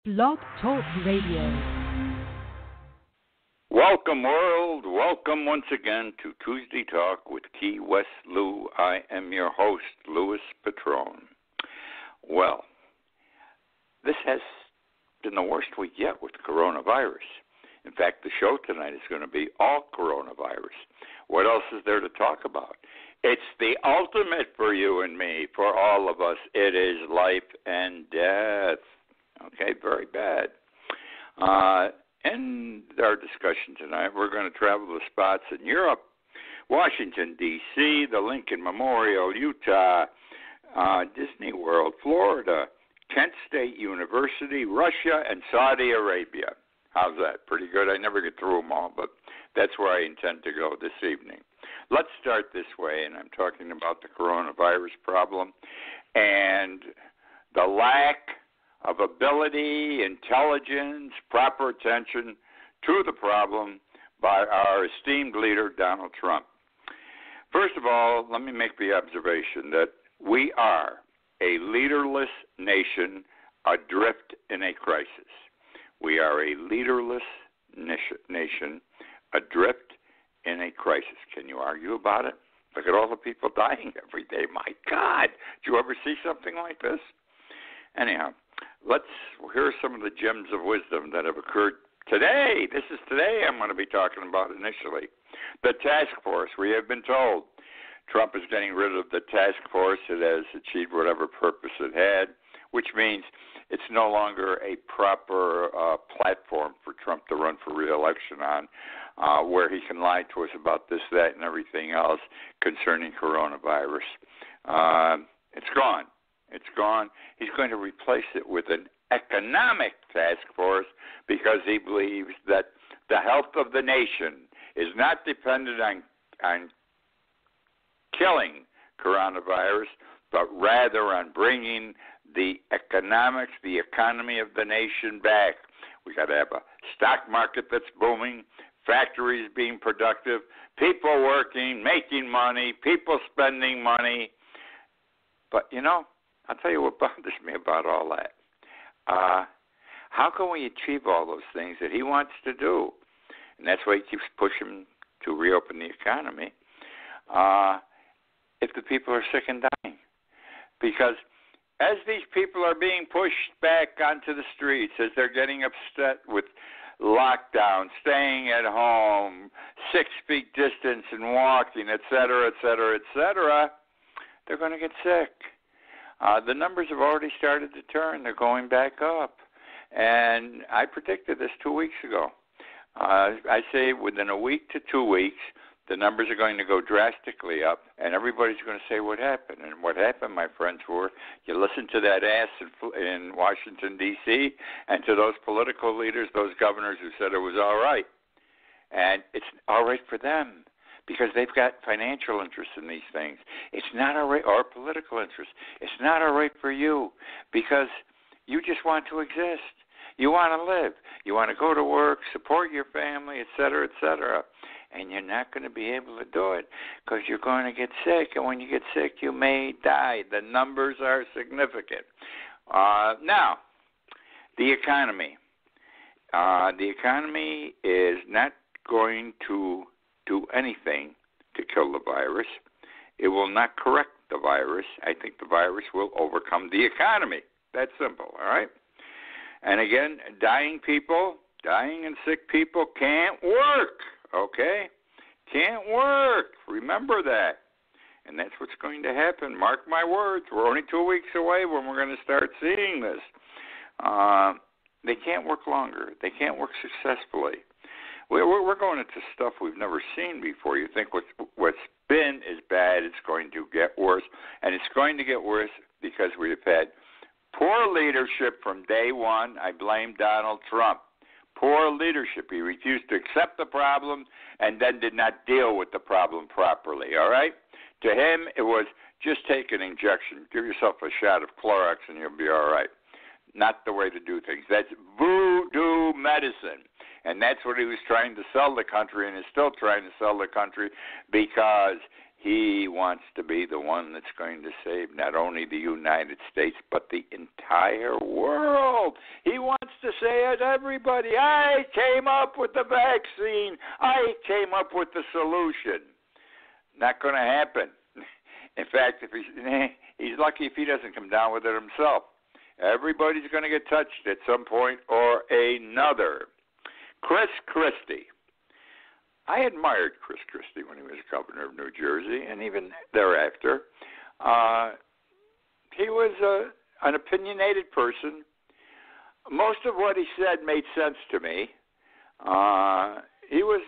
Blog Talk Radio. Welcome, world. Welcome once again to Tuesday Talk with Key West Lou. I am your host, Louis Patrone. Well, this has been the worst week yet with coronavirus. In fact, the show tonight is going to be all coronavirus. What else is there to talk about? It's the ultimate for you and me, for all of us. It is life and death. Okay, very bad. In our discussion tonight, we're going to travel to spots in Europe, Washington, D.C., the Lincoln Memorial, Utah, Disney World, Florida, Kent State University, Russia, and Saudi Arabia. How's that? Pretty good. I never get through them all, but that's where I intend to go this evening. Let's start this way, and I'm talking about the coronavirus problem and the lack of ability, intelligence, proper attention to the problem by our esteemed leader, Donald Trump. First of all, let me make the observation that we are a leaderless nation adrift in a crisis. We are a leaderless nation adrift in a crisis. Can you argue about it? Look at all the people dying every day. My God, did you ever see something like this? Anyhow, here are some of the gems of wisdom that have occurred today. This is today I'm going to be talking about initially. The task force. We have been told Trump is getting rid of the task force. It has achieved whatever purpose it had, which means it's no longer a proper platform for Trump to run for re-election on, where he can lie to us about this, that, and everything else concerning coronavirus. It's gone. It's gone. He's going to replace it with an economic task force because he believes that the health of the nation is not dependent on killing coronavirus, but rather on bringing the economics, the economy of the nation back. We got to have a stock market that's booming, factories being productive, people working, making money, people spending money. But, I'll tell you what bothers me about all that. How can we achieve all those things that he wants to do? And that's why he keeps pushing to reopen the economy if the people are sick and dying. Because as these people are being pushed back onto the streets, as they're getting upset with lockdown, staying at home, 6 feet distance and walking, et cetera, et cetera, et cetera, they're going to get sick. The numbers have already started to turn. They're going back up. And I predicted this 2 weeks ago. I say within a week to 2 weeks, the numbers are going to go drastically up, and everybody's going to say what happened. And what happened, my friends, were you listen to that ass in Washington, D.C., and to those political leaders, those governors who said it was all right. And it's all right for them, because they've got financial interest in these things. It's not all right, or political interest. It's not all right for you, because you just want to exist. You want to live. You want to go to work, support your family, et cetera, et cetera. And you're not going to be able to do it because you're going to get sick. And when you get sick, you may die. The numbers are significant. Now, the economy. The economy is not going to do anything to kill the virus. It will not correct the virus. I think the virus will overcome the economy. That's simple, all right? And again, dying and sick people can't work, okay? Can't work. Remember that. And that's what's going to happen. Mark my words. We're only 2 weeks away when we're going to start seeing this. They can't work longer. They can't work successfully. We're going into stuff we've never seen before. You think what's been is bad. It's going to get worse. And it's going to get worse because we have had poor leadership from day one. I blame Donald Trump. Poor leadership. He refused to accept the problem and then did not deal with the problem properly, all right? To him, it was just take an injection. Give yourself a shot of Clorox and you'll be all right. Not the way to do things. That's voodoo medicine. And that's what he was trying to sell the country and is still trying to sell the country because He wants to be the one that's going to save not only the United States, but the entire world. He wants to say to everybody, I came up with the vaccine. I came up with the solution. Not going to happen. In fact, if he's lucky if he doesn't come down with it himself. Everybody's going to get touched at some point or another. Chris Christie. I admired Chris Christie when he was governor of New Jersey, and even thereafter. He was an opinionated person. Most of what he said made sense to me. He was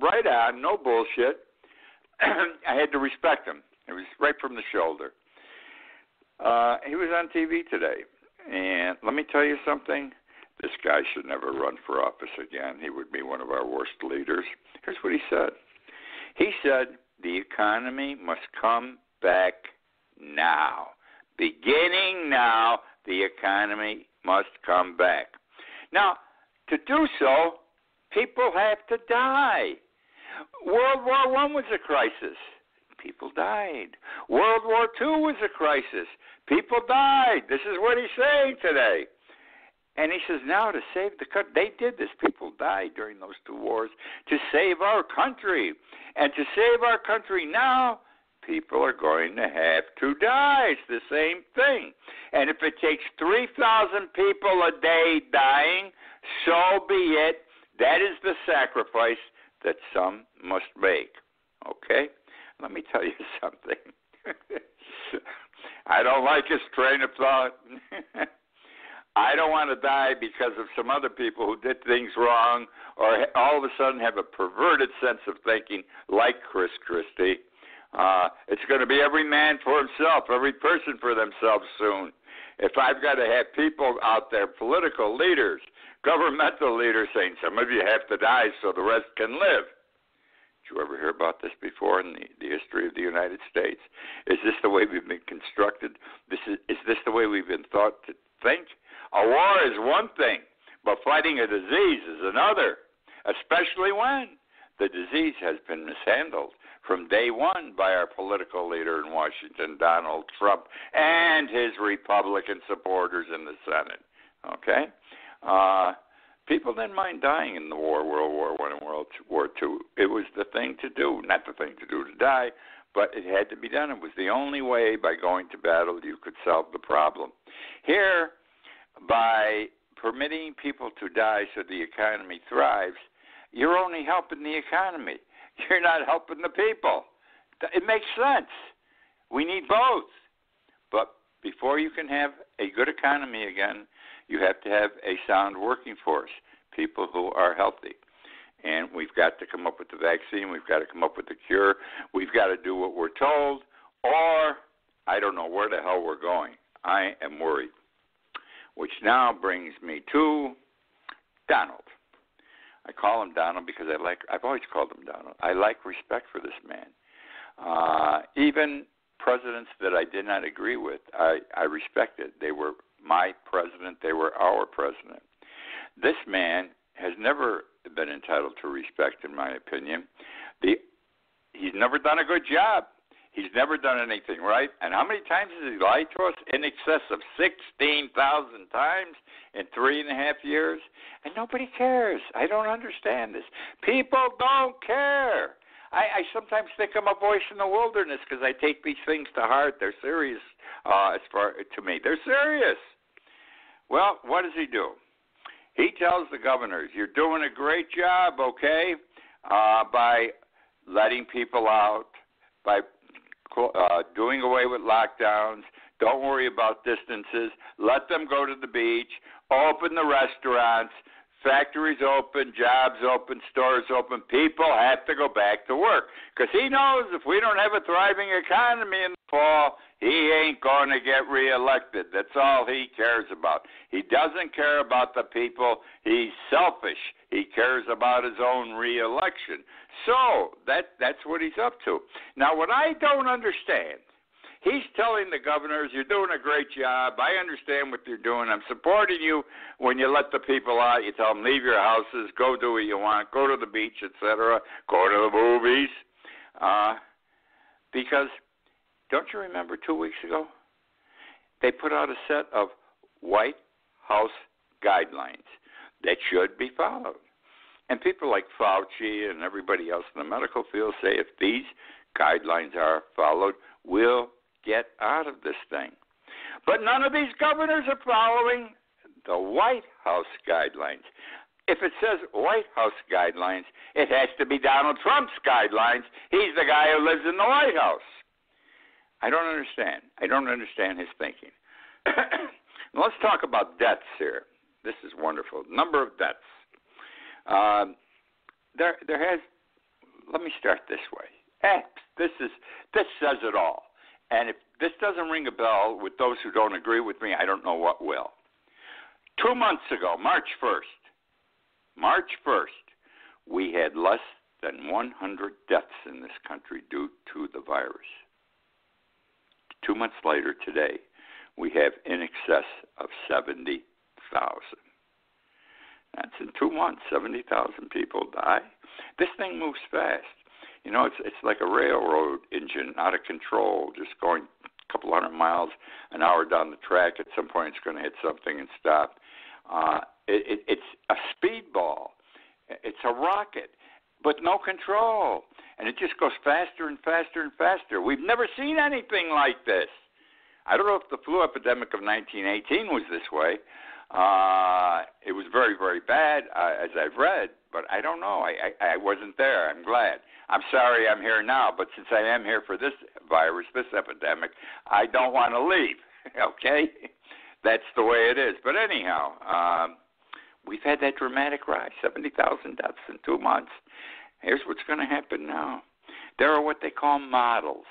right on, no bullshit. I had to respect him. It was right from the shoulder. He was on TV today, and let me tell you something. This guy should never run for office again. He would be one of our worst leaders. Here's what he said. He said, the economy must come back now. Beginning now, the economy must come back. Now, to do so, people have to die. World War I was a crisis. People died. World War II was a crisis. People died. This is what he's saying today. And he says now to save the country. They did this. People died during those two wars to save our country. And to save our country now, people are going to have to die. It's the same thing. And if it takes 3,000 people a day dying, so be it. That is the sacrifice that some must make. Okay? Let me tell you something. I don't like his train of thought. I don't want to die because of some other people who did things wrong or all of a sudden have a perverted sense of thinking like Chris Christie. It's going to be every man for himself, every person for themselves soon. If I've got to have people out there, political leaders, governmental leaders saying some of you have to die so the rest can live. Did you ever hear about this before in the history of the United States? Is this the way we've been constructed? Is this the way we've been thought to think? A war is one thing, but fighting a disease is another, especially when the disease has been mishandled from day one by our political leader in Washington, Donald Trump, and his Republican supporters in the Senate. Okay? People didn't mind dying in the war, World War I and World War II. It was the thing to do, not the thing to do to die, but it had to be done. It was the only way by going to battle you could solve the problem. Here, by permitting people to die so the economy thrives, you're only helping the economy. You're not helping the people. It makes sense. We need both. But before you can have a good economy again, you have to have a sound working force, people who are healthy. And we've got to come up with the vaccine. We've got to come up with the cure. We've got to do what we're told, or I don't know where the hell we're going. I am worried. Which now brings me to Donald. I call him Donald because I've always called him Donald. I like respect for this man. Even presidents that I did not agree with, I respected. They were my president. They were our president. This man has never been entitled to respect, in my opinion. He's never done a good job. He's never done anything right. And how many times has he lied to us? In excess of 16,000 times in 3.5 years. And nobody cares. I don't understand this. People don't care. I sometimes think I'm a voice in the wilderness because I take these things to heart. They're serious to me. They're serious. Well, what does he do? He tells the governors, you're doing a great job, okay, by letting people out, by doing away with lockdowns. Don't worry about distances. Let them go to the beach. Open the restaurants. Factories open. Jobs open. Stores open. People have to go back to work. Because he knows if we don't have a thriving economy in the fall, he ain't going to get reelected. That's all he cares about. He doesn't care about the people. He's selfish. He cares about his own reelection. So that's what he's up to. Now, what I don't understand, he's telling the governors, you're doing a great job. I understand what you're doing. I'm supporting you when you let the people out. You tell them, leave your houses, go do what you want, go to the beach, etc., go to the movies. Because don't you remember 2 weeks ago? They put out a set of White House guidelines that should be followed. And people like Fauci and everybody else in the medical field say if these guidelines are followed, we'll get out of this thing. But none of these governors are following the White House guidelines. If it says White House guidelines, it has to be Donald Trump's guidelines. He's the guy who lives in the White House. I don't understand. I don't understand his thinking. Let's talk about deaths here. This is wonderful. Number of deaths. There has. Let me start this way. This says it all. And if this doesn't ring a bell with those who don't agree with me, I don't know what will. 2 months ago, March 1st, we had less than 100 deaths in this country due to the virus. 2 months later, today, we have in excess of 70,000. That's in 2 months, 70,000 people die. This thing moves fast. You know, it's like a railroad engine out of control, just going a couple hundred miles an hour down the track. At some point, it's going to hit something and stop. It's a speedball. It's a rocket, but no control. And it just goes faster and faster and faster. We've never seen anything like this. I don't know if the flu epidemic of 1918 was this way. It was very, very bad, as I've read, but I don't know. I wasn't there. I'm glad. I'm sorry I'm here now, but since I am here for this virus, this epidemic, I don't want to leave, okay? That's the way it is. But anyhow, we've had that dramatic rise, 70,000 deaths in 2 months. Here's what's going to happen now. There are what they call models,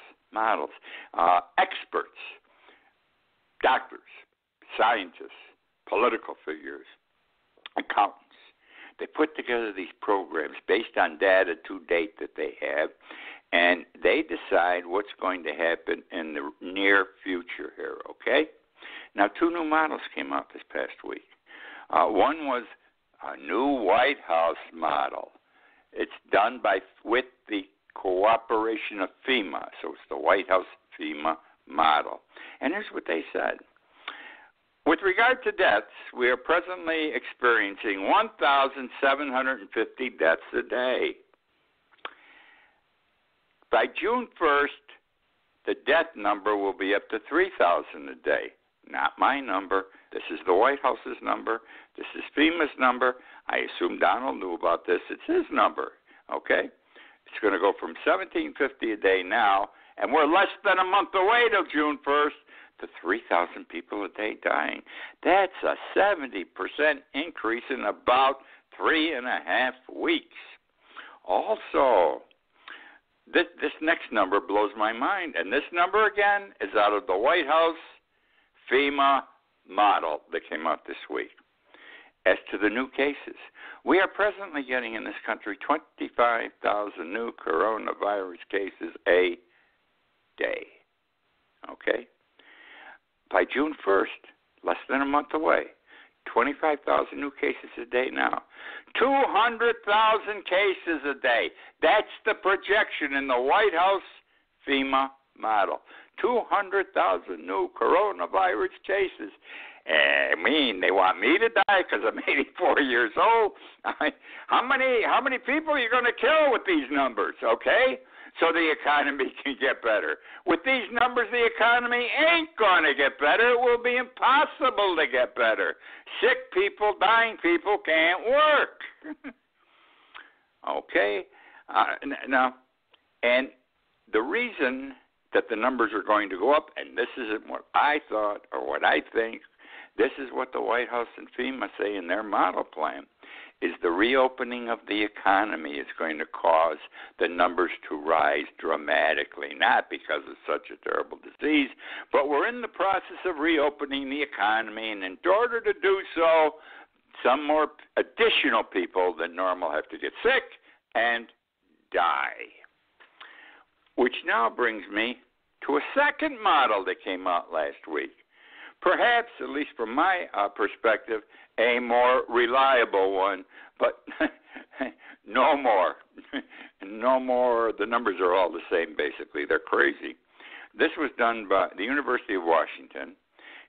experts, doctors, scientists, political figures, accountants. They put together these programs based on data to date that they have, and they decide what's going to happen in the near future here, okay? Now, 2 new models came out this past week. One was a new White House model. It's done with the cooperation of FEMA, so it's the White House FEMA model. And here's what they said. With regard to deaths, we are presently experiencing 1,750 deaths a day. By June 1st, the death number will be up to 3,000 a day. Not my number. This is the White House's number. This is FEMA's number. I assume Donald knew about this. It's his number, okay? It's going to go from 1,750 a day now, and we're less than a month away till June 1st, to 3,000 people a day dying. That's a 70% increase in about 3.5 weeks. Also, this next number blows my mind, and this number, again, is out of the White House FEMA model that came out this week. As to the new cases, we are presently getting in this country 25,000 new coronavirus cases a day. Okay? By June 1st, less than a month away, 25,000 new cases a day now. 200,000 cases a day. That's the projection in the White House FEMA model. 200,000 new coronavirus cases. I mean, they want me to die because I'm 84 years old. How many people are you going to kill with these numbers, okay? So the economy can get better. With these numbers, the economy ain't going to get better. It will be impossible to get better. Sick people, dying people can't work. Okay? Now, and the reason that the numbers are going to go up, and this isn't what I thought or what I think, this is what the White House and FEMA say in their model plan, is the reopening of the economy is going to cause the numbers to rise dramatically, not because of such a terrible disease, but we're in the process of reopening the economy, and in order to do so, some more additional people than normal have to get sick and die. Which now brings me to a second model that came out last week. Perhaps, at least from my perspective, a more reliable one, but no more. no more. The numbers are all the same, basically. They're crazy. This was done by the University of Washington,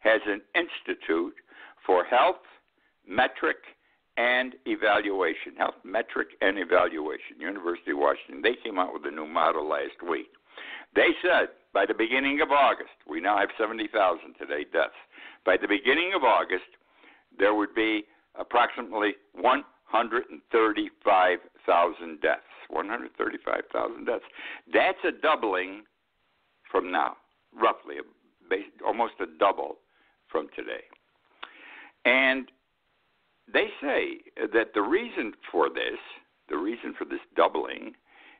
has an institute for health, metric, and evaluation. Health, metric, and evaluation. University of Washington. They came out with a new model last week. They said by the beginning of August, we now have 70,000 today deaths. By the beginning of August, there would be approximately 135,000 deaths. 135,000 deaths. That's a doubling from now, roughly, almost a double from today. And they say that the reason for this doubling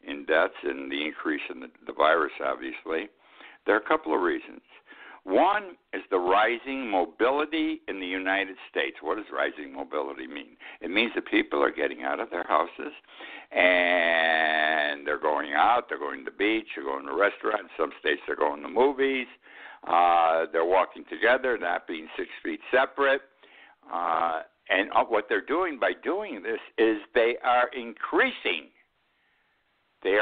in deaths and the increase in the virus, obviously, there are a couple of reasons. One is the rising mobility in the United States. What does rising mobility mean? It means that people are getting out of their houses and they're going out, they're going to the beach, they're going to restaurants. Some states they're going to movies. They're walking together, not being 6 feet separate. And what they're doing by doing this is they are increasing the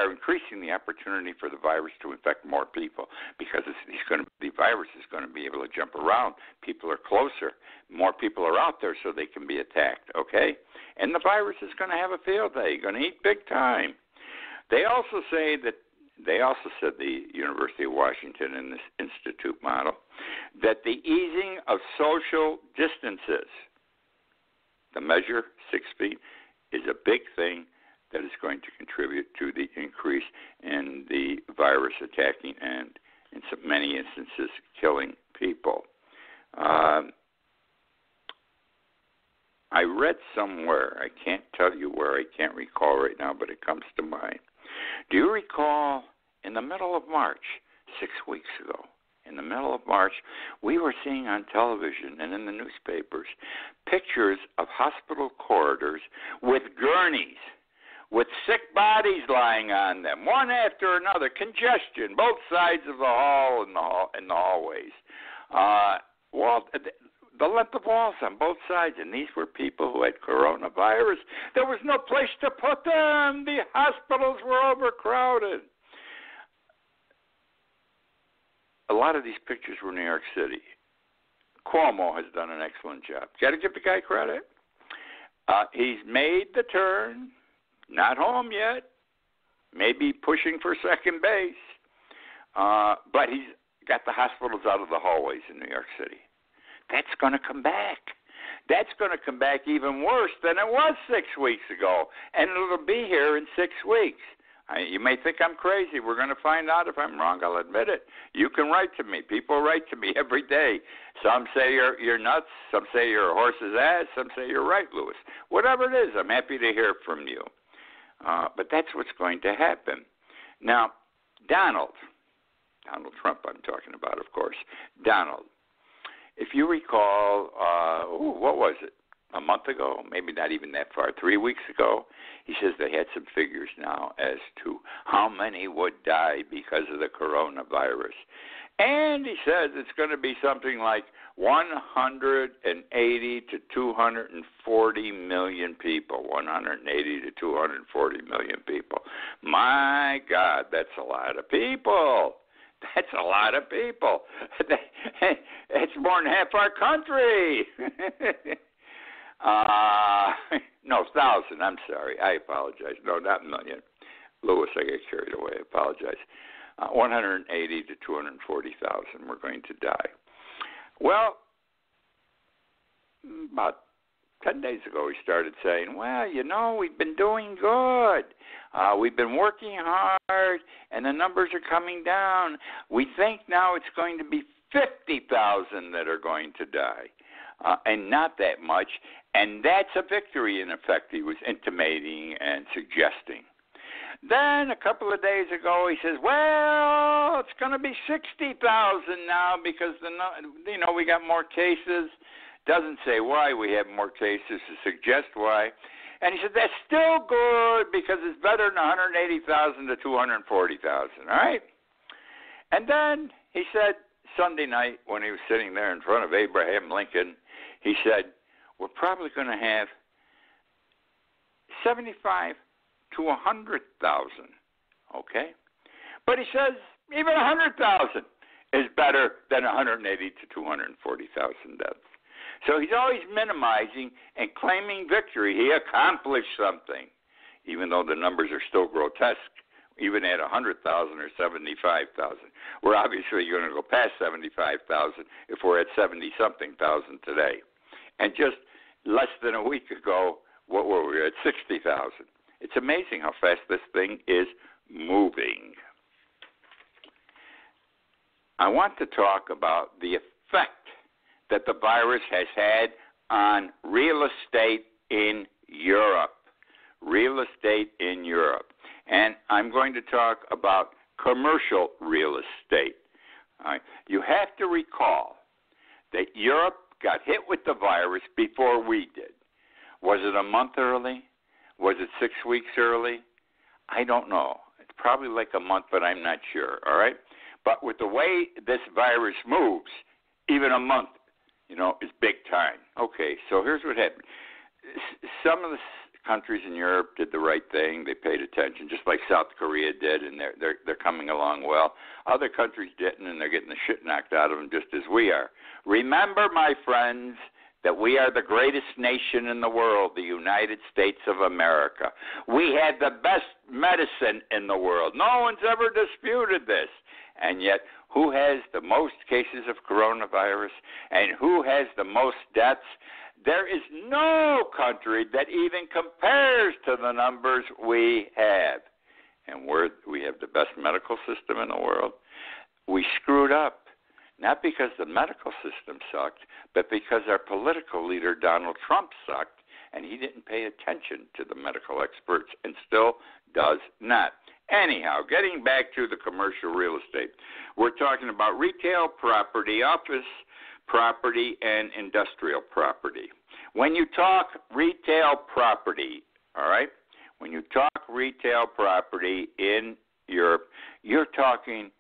opportunity for the virus to infect more people because the virus is going to be able to jump around. People are closer. More people are out there so they can be attacked, okay? And the virus is going to have a field day. Going to eat big time. They also said, the University of Washington in this institute model, that the easing of social distances, the measure 6 feet, is a big thing that is going to contribute to the increase in the virus attacking and, in many instances, killing people. I read somewhere, I can't tell you where, I can't recall right now, but it comes to mind. Do you recall in the middle of March, 6 weeks ago, in the middle of March, we were seeing on television and in the newspapers pictures of hospital corridors with gurneys, with sick bodies lying on them, one after another, congestion, both sides of the hall and the hallways. The length of walls on both sides, and these were people who had coronavirus. There was no place to put them. The hospitals were overcrowded. A lot of these pictures were New York City. Cuomo has done an excellent job. Got to give the guy credit. He's made the turn. Not home yet. Maybe pushing for second base. But he's got the hospitals out of the hallways in New York City. That's going to come back. That's going to come back even worse than it was 6 weeks ago. And it'll be here in 6 weeks. You may think I'm crazy. We're going to find out if I'm wrong. I'll admit it. You can write to me. People write to me every day. Some say you're nuts. Some say you're a horse's ass. Some say you're right, Lewis. Whatever it is, I'm happy to hear from you. But that's what's going to happen. Now, Donald Trump I'm talking about, of course. Donald, if you recall, what was it? A month ago, maybe not even that far, 3 weeks ago, he says they had some figures now as to how many would die because of the coronavirus. And he says it's going to be something like 180 to 240 million people. 180 to 240 million people. My God, that's a lot of people. That's a lot of people. It's more than half our country. No, 1,000. I'm sorry. I apologize. No, not million. Lewis, I get carried away. I apologize. 180 to 240,000 were going to die. Well, about 10 days ago, he started saying, well, we've been doing good. We've been working hard, and the numbers are coming down. We think now it's going to be 50,000 that are going to die, and not that much. And that's a victory, in effect, he was intimating and suggesting. Then a couple of days ago, he says, well, it's going to be 60,000 now because, we got more cases. Doesn't say why we have more cases to suggest why. And he said, that's still good because it's better than 180,000 to 240,000, all right? And then he said Sunday night when he was sitting there in front of Abraham Lincoln, he said, we're probably going to have 75 to 100,000. Okay? But he says even 100,000 is better than 180 to 240,000 deaths. So he's always minimizing and claiming victory. He accomplished something, even though the numbers are still grotesque, even at 100,000 or 75,000. We're obviously going to go past 75,000 if we're at 70-something thousand today. And just less than a week ago, what were we at? 60,000. It's amazing how fast this thing is moving. I want to talk about the effect that the virus has had on real estate in Europe. Real estate in Europe. And I'm going to talk about commercial real estate. All right. You have to recall that Europe got hit with the virus before we did. Was it a month early? Was it 6 weeks early? I don't know. It's probably like a month, but I'm not sure. All right? But with the way this virus moves, even a month, is big time. Okay, so here's what happened. Some of the countries in Europe did the right thing. They paid attention, just like South Korea did, and they're coming along well. Other countries didn't, and they're getting the shit knocked out of them just as we are. Remember, my friends, that we are the greatest nation in the world, the United States of America. We had the best medicine in the world. No one's ever disputed this. And yet, who has the most cases of coronavirus and who has the most deaths? There is no country that even compares to the numbers we have. And we have the best medical system in the world. We screwed up, not because the medical system sucked, but because our political leader, Donald Trump, sucked, and he didn't pay attention to the medical experts and still does not. Anyhow, getting back to the commercial real estate, we're talking about retail property, office property, and industrial property. When you talk retail property, all right, when you talk retail property in Europe, you're talking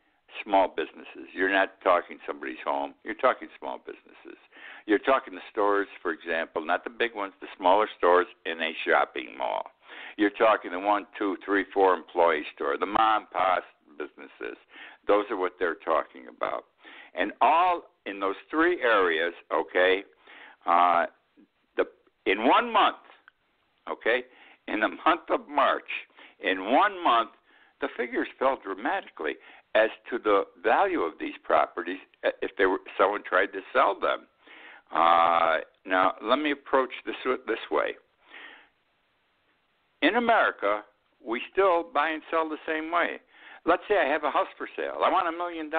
small businesses. You're not talking somebody's home. You're talking small businesses. You're talking the stores, for example, not the big ones, the smaller stores in a shopping mall. You're talking the 1, 2, 3, 4 employee store, the mom and pop businesses. Those are what they're talking about. And all in those three areas, okay, in 1 month, okay, in the month of March, in 1 month, the figures fell dramatically as to the value of these properties if someone tried to sell them. Now, let me approach this way. In America, we still buy and sell the same way. Let's say I have a house for sale. I want $1 million.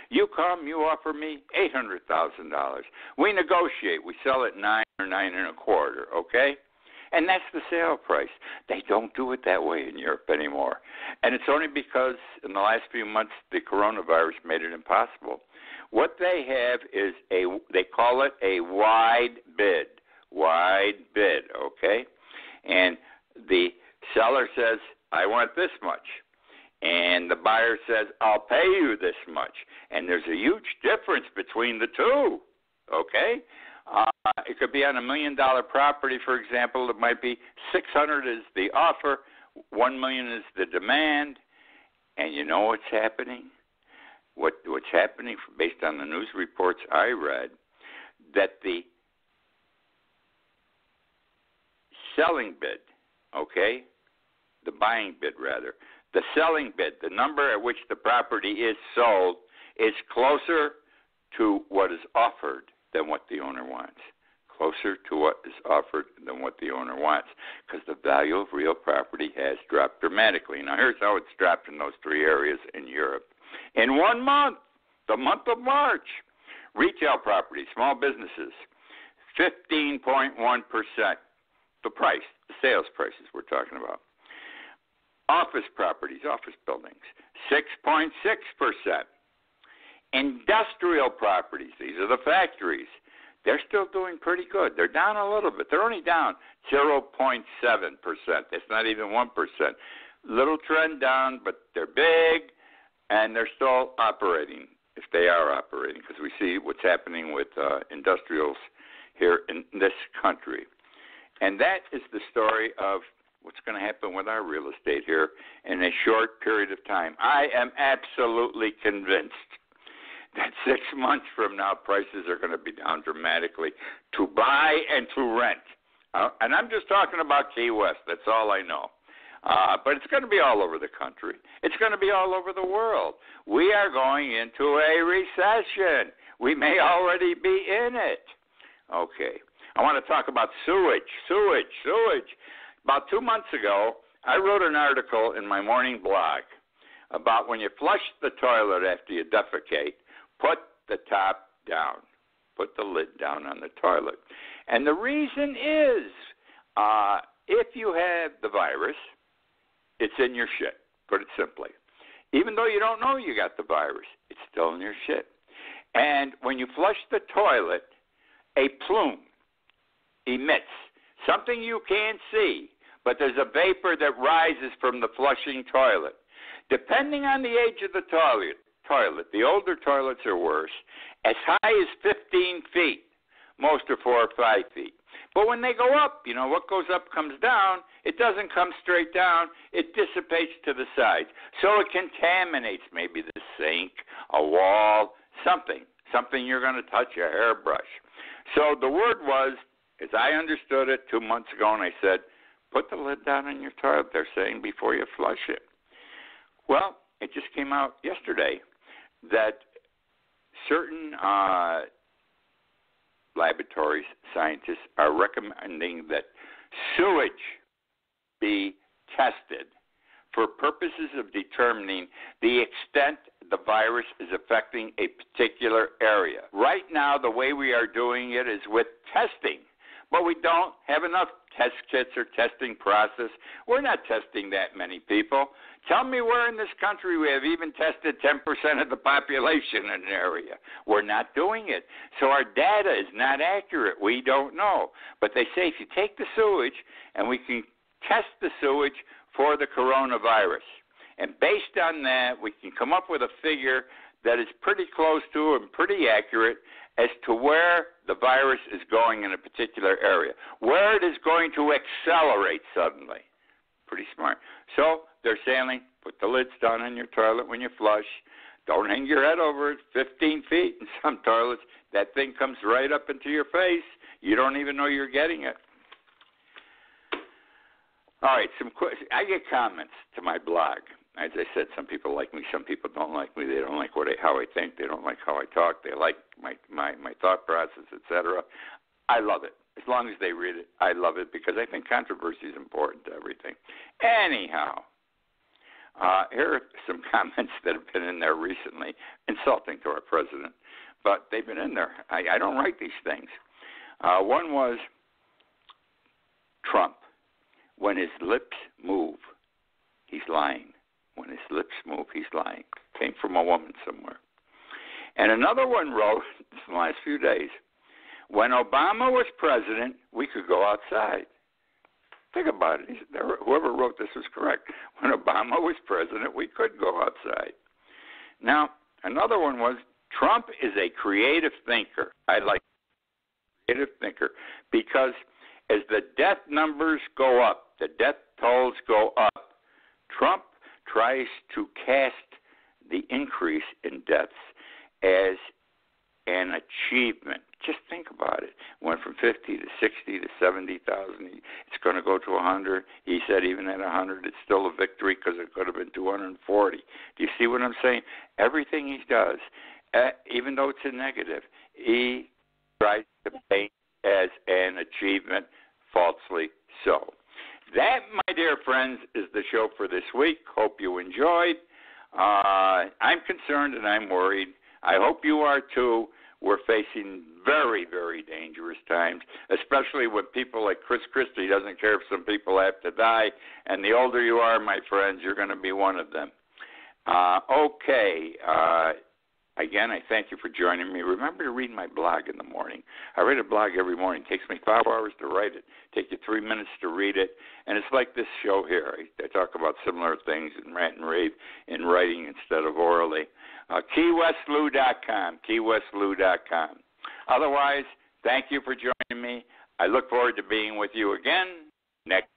You come, you offer me $800,000. We negotiate. We sell it $9 or $9.25. Okay, and that's the sale price. They don't do it that way in Europe anymore, and it's only because in the last few months the coronavirus made it impossible. What they have is they call it a wide bid. Wide bid. Okay, and the seller says, I want this much. And the buyer says, I'll pay you this much. And there's a huge difference between the two, okay? It could be on $1 million property, for example. It might be $600 is the offer, $1 million is the demand. And you know what's happening? What's happening based on the news reports I read, that the selling bid, okay, the buying bid rather, the selling bid, the number at which the property is sold, is closer to what is offered than what the owner wants. Closer to what is offered than what the owner wants, because the value of real property has dropped dramatically. Now, here's how it's dropped in those three areas in Europe. In 1 month, the month of March, retail property, small businesses, 15.1%. The price, the sales prices we're talking about. Office properties, office buildings, 6.6%. Industrial properties, these are the factories, they're still doing pretty good. They're down a little bit. They're only down 0.7%. That's not even 1%. Little trend down, but they're big, and they're still operating, if they are operating, because we see what's happening with industrials here in this country. And that is the story of what's going to happen with our real estate here in a short period of time. I am absolutely convinced that 6 months from now, prices are going to be down dramatically to buy and to rent. And I'm just talking about Key West. That's all I know. But it's going to be all over the country. It's going to be all over the world. We are going into a recession. We may already be in it. Okay. I want to talk about sewage. About 2 months ago, I wrote an article in my morning blog about when you flush the toilet after you defecate, put the top down. Put the lid down on the toilet. And the reason is, if you have the virus, it's in your shit, put it simply. Even though you don't know you got the virus, it's still in your shit. And when you flush the toilet, a plume emits something you can't see, but there's a vapor that rises from the flushing toilet. Depending on the age of the toilet, the older toilets are worse, as high as 15 feet. Most are 4 or 5 feet. But when they go up, what goes up comes down. It doesn't come straight down. It dissipates to the sides. So it contaminates maybe the sink, a wall, something you're going to touch, a hairbrush. So the word was, as I understood it 2 months ago, and I said, put the lid down on your toilet, they're saying, before you flush it. Well, it just came out yesterday that certain laboratories, scientists are recommending that sewage be tested for purposes of determining the extent the virus is affecting a particular area. Right now, the way we are doing it is with testing, but we don't have enough test kits or testing process. We're not testing that many people. Tell me where in this country we have even tested 10% of the population in an area. We're not doing it. So our data is not accurate. We don't know. But they say if you take the sewage and we can test the sewage for the coronavirus, and based on that, we can come up with a figure that is pretty close to and pretty accurate as to where the virus is going in a particular area, where it is going to accelerate suddenly. Pretty smart. So they're saying, put the lids down on your toilet when you flush. Don't hang your head over it 15 feet. In some toilets, that thing comes right up into your face. You don't even know you're getting it. All right, I get comments to my blog. As I said, some people like me, some people don't like me. They don't like how I think. They don't like how I talk. They like my thought process, etc. I love it. As long as they read it, I love it because I think controversy is important to everything. Anyhow, here are some comments that have been in there recently, insulting to our president, but they've been in there. I don't write these things. One was Trump. When his lips move, he's lying. When his lips move, he's lying. Came from a woman somewhere. And another one wrote, this in the last few days, when Obama was president, we could go outside. Think about it. Whoever wrote this was correct. When Obama was president, we could go outside. Now, another one was, Trump is a creative thinker. I like creative thinker because as the death numbers go up, the death tolls go up, Trump tries to cast the increase in deaths as an achievement. Just think about it. Went from 50 to 60 to 70,000. It's going to go to 100. He said even at 100, it's still a victory because it could have been 240. Do you see what I'm saying? Everything he does, even though it's a negative, he tries to paint as an achievement, falsely so. That, my dear friends, is the show for this week. Hope you enjoyed. I'm concerned and I'm worried. I hope you are too. We're facing very, very dangerous times, especially with people like Chris Christie. Doesn't care if some people have to die. And the older you are, my friends, you're going to be one of them. Okay. Again, I thank you for joining me. Remember to read my blog in the morning. I write a blog every morning. It takes me 5 hours to write it. Take you 3 minutes to read it. And it's like this show here. I talk about similar things and rant and rave in writing instead of orally. KeyWestLou.com, KeyWestLou.com. Otherwise, thank you for joining me. I look forward to being with you again next